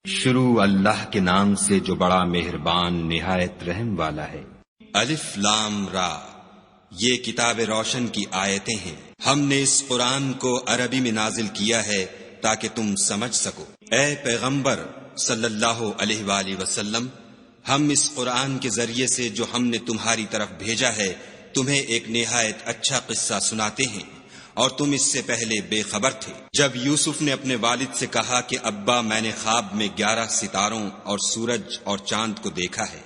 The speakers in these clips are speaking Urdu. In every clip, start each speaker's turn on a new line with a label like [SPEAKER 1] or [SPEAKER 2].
[SPEAKER 1] شروع اللہ کے نام سے جو بڑا مہربان نہایت رحم والا ہے۔
[SPEAKER 2] الف لام را، یہ کتاب روشن کی آیتیں ہیں۔ ہم نے اس قرآن کو عربی میں نازل کیا ہے تاکہ تم سمجھ سکو۔ اے پیغمبر صلی اللہ علیہ وآلہ وسلم، ہم اس قرآن کے ذریعے سے جو ہم نے تمہاری طرف بھیجا ہے تمہیں ایک نہایت اچھا قصہ سناتے ہیں، اور تم اس سے پہلے بے خبر تھے۔ جب یوسف نے اپنے والد سے کہا کہ ابا میں نے خواب میں 11 ستاروں اور سورج اور چاند کو دیکھا ہے،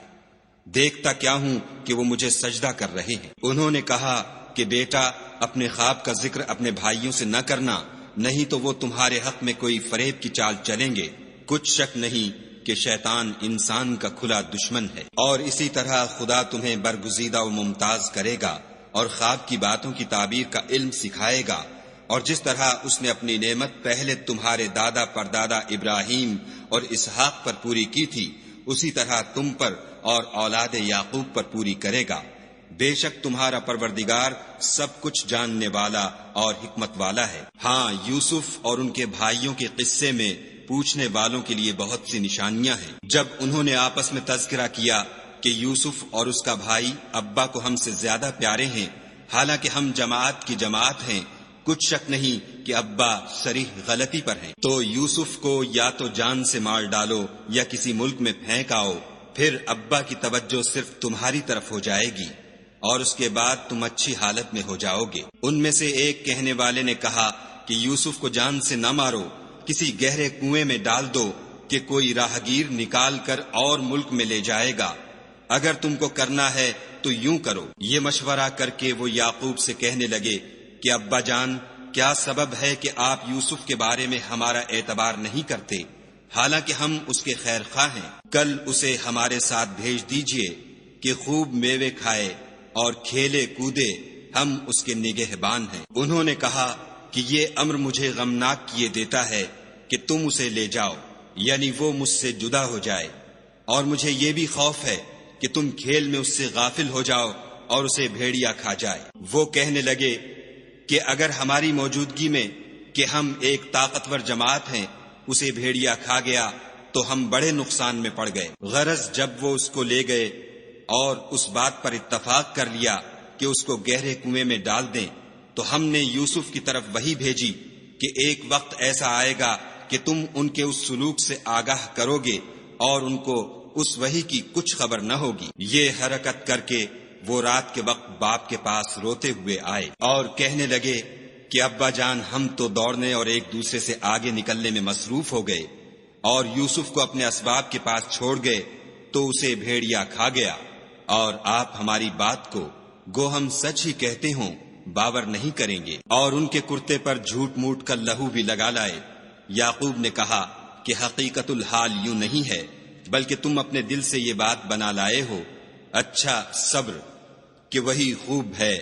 [SPEAKER 2] دیکھتا کیا ہوں کہ وہ مجھے سجدہ کر رہے ہیں۔ انہوں نے کہا کہ بیٹا اپنے خواب کا ذکر اپنے بھائیوں سے نہ کرنا، نہیں تو وہ تمہارے حق میں کوئی فریب کی چال چلیں گے۔ کچھ شک نہیں کہ شیطان انسان کا کھلا دشمن ہے، اور اسی طرح خدا تمہیں برگزیدہ و ممتاز کرے گا اور خواب کی باتوں کی تعبیر کا علم سکھائے گا، اور جس طرح اس نے اپنی نعمت پہلے تمہارے دادا پردادا ابراہیم اور اسحاق پر پوری کی تھی، اسی طرح تم پر اور اولاد یعقوب پر پوری کرے گا۔ بے شک تمہارا پروردگار سب کچھ جاننے والا اور حکمت والا ہے۔ ہاں، یوسف اور ان کے بھائیوں کے قصے میں پوچھنے والوں کے لیے بہت سی نشانیاں ہیں۔ جب انہوں نے آپس میں تذکرہ کیا کہ یوسف اور اس کا بھائی ابا کو ہم سے زیادہ پیارے ہیں، حالانکہ ہم جماعت کی جماعت ہیں، کچھ شک نہیں کہ ابا صریح غلطی پر ہیں، تو یوسف کو یا تو جان سے مار ڈالو یا کسی ملک میں پھینک آؤ، پھر ابا کی توجہ صرف تمہاری طرف ہو جائے گی اور اس کے بعد تم اچھی حالت میں ہو جاؤ گے۔ ان میں سے ایک کہنے والے نے کہا کہ یوسف کو جان سے نہ مارو، کسی گہرے کنویں میں ڈال دو کہ کوئی راہگیر نکال کر اور ملک میں لے جائے گا۔ اگر تم کو کرنا ہے تو یوں کرو۔ یہ مشورہ کر کے وہ یعقوب سے کہنے لگے کہ ابا جان، کیا سبب ہے کہ آپ یوسف کے بارے میں ہمارا اعتبار نہیں کرتے، حالانکہ ہم اس کے خیر خواہ ہیں؟ کل اسے ہمارے ساتھ بھیج دیجئے کہ خوب میوے کھائے اور کھیلے کودے، ہم اس کے نگہبان ہیں۔ انہوں نے کہا کہ یہ امر مجھے غمناک کیے دیتا ہے کہ تم اسے لے جاؤ، یعنی وہ مجھ سے جدا ہو جائے، اور مجھے یہ بھی خوف ہے کہ تم کھیل میں اس سے غافل ہو جاؤ اور اسے بھیڑیا کھا جائے۔ وہ کہنے لگے کہ اگر ہماری موجودگی میں کہ ہم ایک طاقتور جماعت ہیں اسے بھیڑیا کھا گیا تو ہم بڑے نقصان میں پڑ گئے۔ غرض جب وہ اس کو لے گئے اور اس بات پر اتفاق کر لیا کہ اس کو گہرے کنویں میں ڈال دیں، تو ہم نے یوسف کی طرف وحی بھیجی کہ ایک وقت ایسا آئے گا کہ تم ان کے اس سلوک سے آگاہ کرو گے اور ان کو اس وحی کی کچھ خبر نہ ہوگی۔ یہ حرکت کر کے وہ رات کے وقت باپ کے پاس روتے ہوئے آئے اور کہنے لگے کہ ابا جان، ہم تو دوڑنے اور ایک دوسرے سے آگے نکلنے میں مصروف ہو گئے اور یوسف کو اپنے اسباب کے پاس چھوڑ گئے تو اسے بھیڑیا کھا گیا، اور آپ ہماری بات کو گو ہم سچ ہی کہتے ہوں باور نہیں کریں گے، اور ان کے کرتے پر جھوٹ موٹ کا لہو بھی لگا لائے۔ یعقوب نے کہا کہ حقیقت الحال یوں نہیں ہے، بلکہ تم اپنے دل سے یہ بات بنا لائے ہو۔ اچھا، صبر کہ وہی خوب ہے،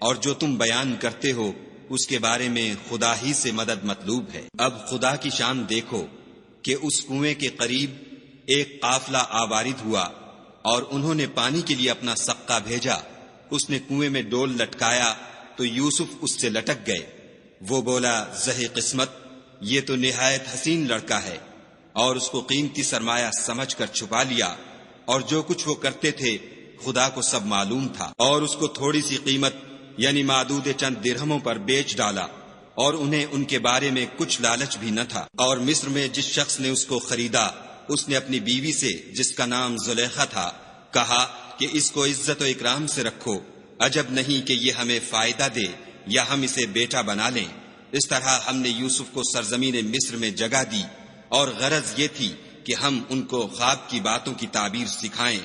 [SPEAKER 2] اور جو تم بیان کرتے ہو اس کے بارے میں خدا ہی سے مدد مطلوب ہے۔ اب خدا کی شان دیکھو کہ اس کنویں کے قریب ایک قافلہ آوارد ہوا اور انہوں نے پانی کے لیے اپنا سقہ بھیجا۔ اس نے کنویں میں ڈول لٹکایا تو یوسف اس سے لٹک گئے۔ وہ بولا، زہے قسمت، یہ تو نہایت حسین لڑکا ہے، اور اس کو قیمتی سرمایہ سمجھ کر چھپا لیا، اور جو کچھ وہ کرتے تھے خدا کو سب معلوم تھا، اور اس کو تھوڑی سی قیمت یعنی معدود چند درہموں پر بیچ ڈالا، اور انہیں ان کے بارے میں کچھ لالچ بھی نہ تھا۔ اور مصر میں جس شخص نے اس کو خریدا، اس نے اپنی بیوی سے جس کا نام زلیخا تھا کہا کہ اس کو عزت و اکرام سے رکھو، عجب نہیں کہ یہ ہمیں فائدہ دے یا ہم اسے بیٹا بنا لیں۔ اس طرح ہم نے یوسف کو سرزمین مصر میں جگہ دی، اور غرض یہ تھی کہ ہم ان کو خواب کی باتوں کی تعبیر سکھائیں،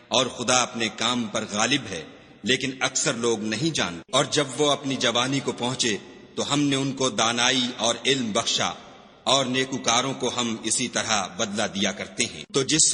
[SPEAKER 2] اور خدا اپنے کام پر غالب ہے، لیکن اکثر لوگ نہیں جانتے۔ اور جب وہ اپنی جوانی کو پہنچے تو ہم نے ان کو دانائی اور علم بخشا، اور نیکوکاروں کو ہم اسی طرح بدلہ دیا کرتے ہیں۔ تو جس